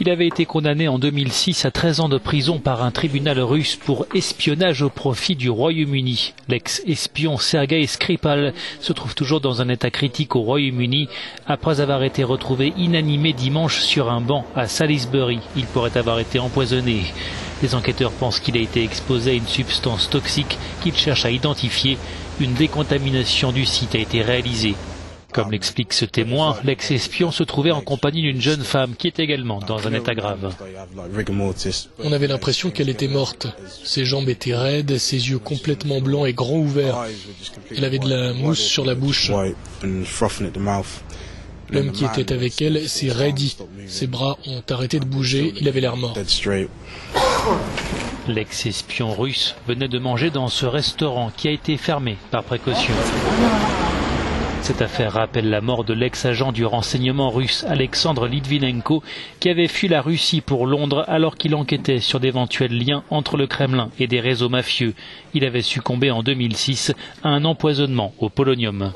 Il avait été condamné en 2006 à 13 ans de prison par un tribunal russe pour espionnage au profit du Royaume-Uni. L'ex-espion Sergei Skripal se trouve toujours dans un état critique au Royaume-Uni après avoir été retrouvé inanimé dimanche sur un banc à Salisbury. Il pourrait avoir été empoisonné. Les enquêteurs pensent qu'il a été exposé à une substance toxique qu'ils cherchent à identifier. Une décontamination du site a été réalisée. Comme l'explique ce témoin, l'ex-espion se trouvait en compagnie d'une jeune femme qui est également dans un état grave. On avait l'impression qu'elle était morte. Ses jambes étaient raides, ses yeux complètement blancs et grands ouverts. Elle avait de la mousse sur la bouche. L'homme qui était avec elle s'est raidi. Ses bras ont arrêté de bouger, il avait l'air mort. L'ex-espion russe venait de manger dans ce restaurant qui a été fermé par précaution. Cette affaire rappelle la mort de l'ex-agent du renseignement russe Alexandre Litvinenko qui avait fui la Russie pour Londres alors qu'il enquêtait sur d'éventuels liens entre le Kremlin et des réseaux mafieux. Il avait succombé en 2006 à un empoisonnement au polonium.